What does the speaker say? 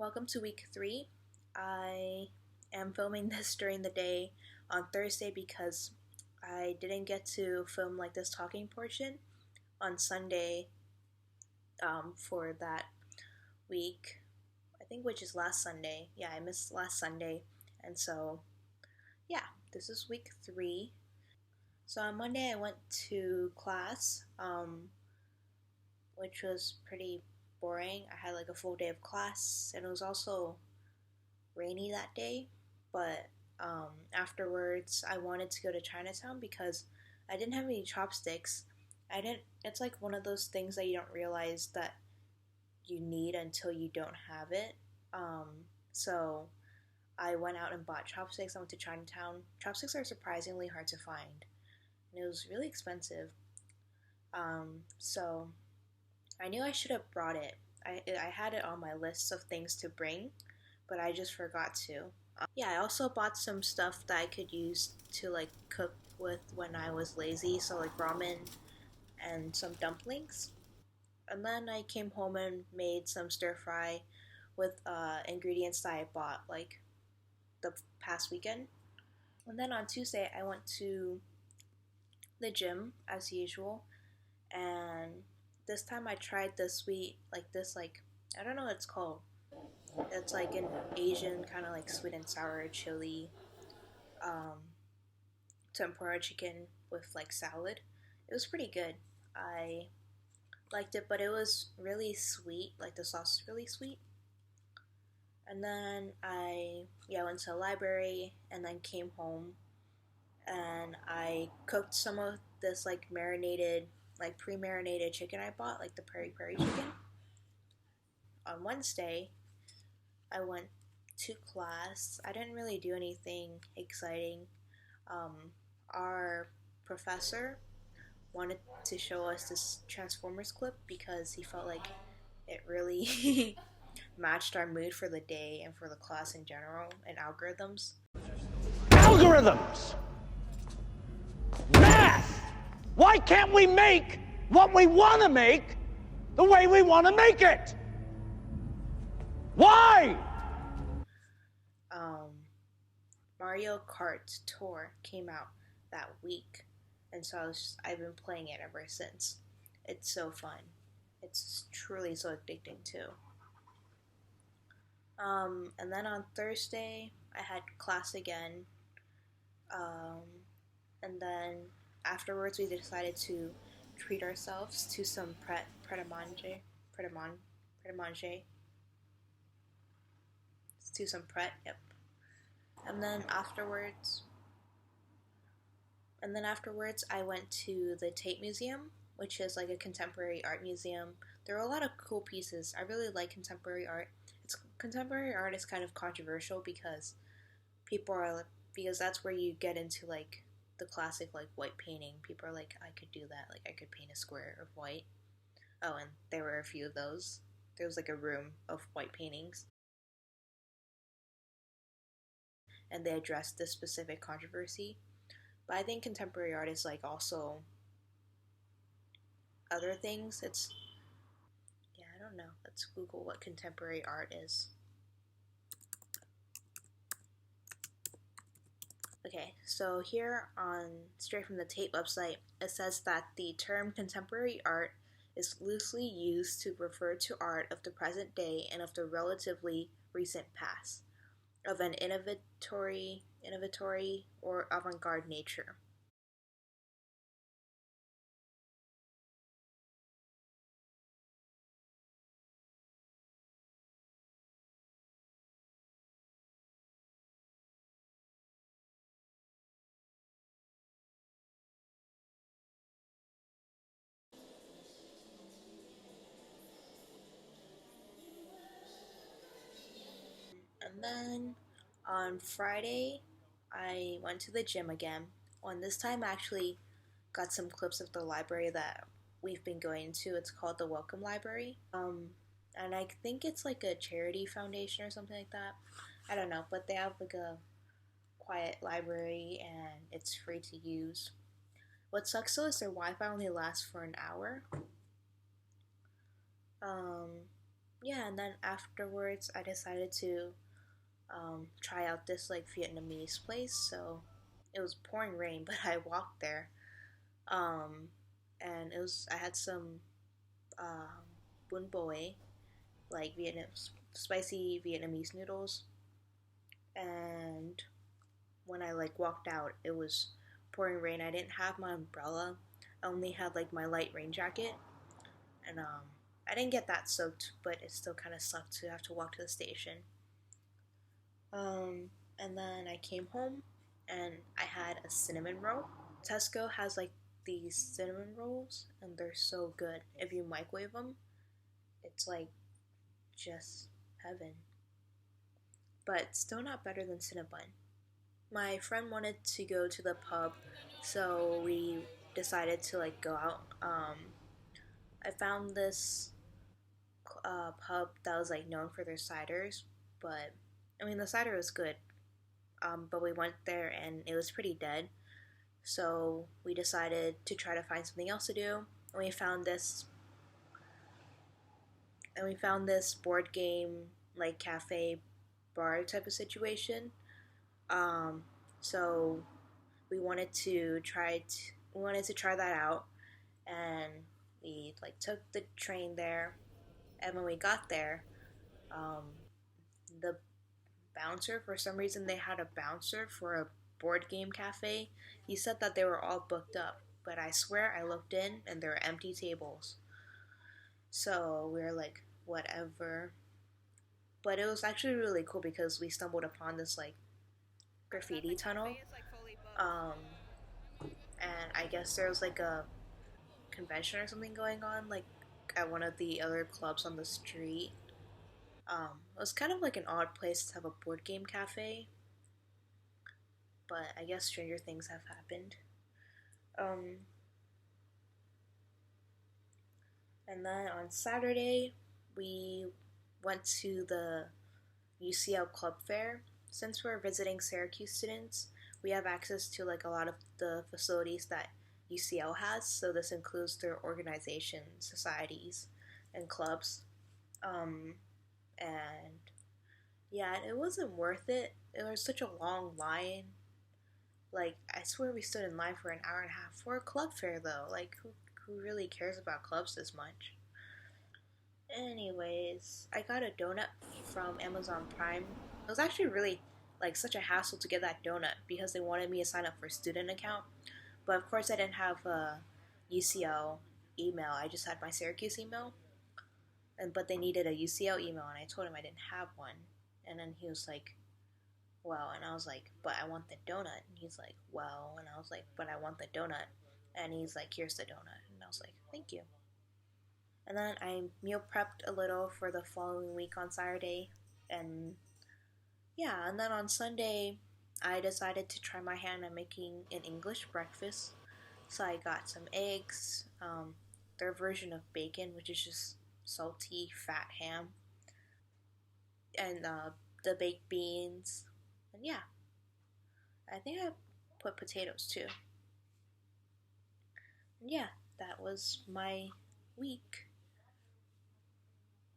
Welcome to week 3. I am filming this during the day on Thursday because I didn't get to film like this talking portion on Sunday for that week. I think which is last Sunday. Yeah, I missed last Sunday. And so, yeah, this is week 3. So on Monday I went to class, which was pretty boring. I had like a full day of class, and it was also rainy that day. But afterwards, I wanted to go to Chinatown because I didn't have any chopsticks. I didn't. It's like one of those things that you don't realize that you need until you don't have it. So I went out and bought chopsticks. I went to Chinatown. Chopsticks are surprisingly hard to find, and it was really expensive. So I knew I should have brought it. I had it on my list of things to bring, but I just forgot to. Yeah, I also bought some stuff that I could use to like cook with when I was lazy, so like ramen and some dumplings. And then I came home and made some stir fry with ingredients that I bought like the past weekend. And then on Tuesday, I went to the gym as usual, and this time I tried the sweet, like this, like, I don't know what it's called. It's like an Asian kind of like sweet and sour chili um, tempura chicken with like salad. It was pretty good. I liked it, but it was really sweet. Like the sauce is really sweet. And then I went to the library and then came home and I cooked some of this like marinated, like pre-marinated chicken I bought, like the peri peri chicken. On Wednesday, I went to class. I didn't really do anything exciting. Um, our professor wanted to show us this Transformers clip because he felt like it really matched our mood for the day and for the class in general and algorithms. Algorithms! Math! Why can't we make what we want to make the way we want to make it? Why? Mario Kart Tour came out that week, and so I've been playing it ever since. It's so fun. It's truly so addicting too. And then on Thursday, I had class again. Um, and then afterwards, we decided to treat ourselves to some pret a manger, to some pret. Yep. And then afterwards, I went to the Tate Museum, which is like a contemporary art museum. There are a lot of cool pieces. I really like contemporary art. Contemporary art is kind of controversial because people are because that's where you get into like the classic like white painting. People are like, I could do that. Like I could paint a square of white. Oh, and there were a few of those. There was like a room of white paintings, and they addressed this specific controversy. But I think contemporary art is like also other things. I don't know. Let's Google what contemporary art is. Okay, so here on straight from the Tate website, it says that the term contemporary art is loosely used to refer to art of the present day and of the relatively recent past, of an innovatory or avant-garde nature. And then on Friday, I went to the gym again. On this time, I actually got some clips of the library that we've been going to. It's called the Welcome Library. And I think it's like a charity foundation or something like that. I don't know, but they have like a quiet library and it's free to use. What sucks though is their Wi-Fi only lasts for an hour. Um, yeah, and then afterwards, I decided to try out this like Vietnamese place. So it was pouring rain, but I walked there, um, and it was I had some bun boi, like Vietnam spicy Vietnamese noodles, and when I like walked out, it was pouring rain. I didn't have my umbrella. I only had like my light rain jacket, and I didn't get that soaked, but it still kind of sucked to have to walk to the station. Um, and then I came home, and I had a cinnamon roll. Tesco has like these cinnamon rolls, and they're so good. If you microwave them, it's like just heaven, but still not better than Cinnabon. My friend wanted to go to the pub, so we decided to like go out. I found this pub that was like known for their ciders, but I mean the cider was good. But we went there and it was pretty dead, so we decided to try to find something else to do. And we found this board game like cafe bar type of situation. Um, so we wanted to try that out, and we like took the train there. And when we got there, um, the bouncer, for some reason they had a bouncer for a board game cafe. He said that they were all booked up, but I swear I looked in and there were empty tables. So we were like, whatever. But it was actually really cool because we stumbled upon this like graffiti tunnel. Um, and I guess there was like a convention or something going on, like at one of the other clubs on the street. It was kind of like an odd place to have a board game cafe, but I guess stranger things have happened. Um, and then on Saturday, we went to the UCL Club Fair. Since we're visiting Syracuse students, we have access to like a lot of the facilities that UCL has. So this includes their organizations, societies, and clubs. Um, and yeah, it wasn't worth it. It was such a long line. Like I swear we stood in line for an hour and a half for a club fair though. Like who really cares about clubs this much? Anyways, I got a donut from Amazon Prime. It was actually really like such a hassle to get that donut because they wanted me to sign up for a student account. But of course I didn't have a UCL email. I just had my Syracuse email. And but they needed a UCL email and I told him I didn't have one. And then he was like, well, and I was like, but I want the donut. And he's like, well, and I was like, but I want the donut. And he's like, here's the donut. And I was like, thank you. And then I meal prepped a little for the following week on Saturday. And yeah, and then on Sunday, I decided to try my hand at making an English breakfast. So I got some eggs, their version of bacon, which is just salty, fat ham, and the baked beans. And yeah, I think I put potatoes too. And yeah, that was my week.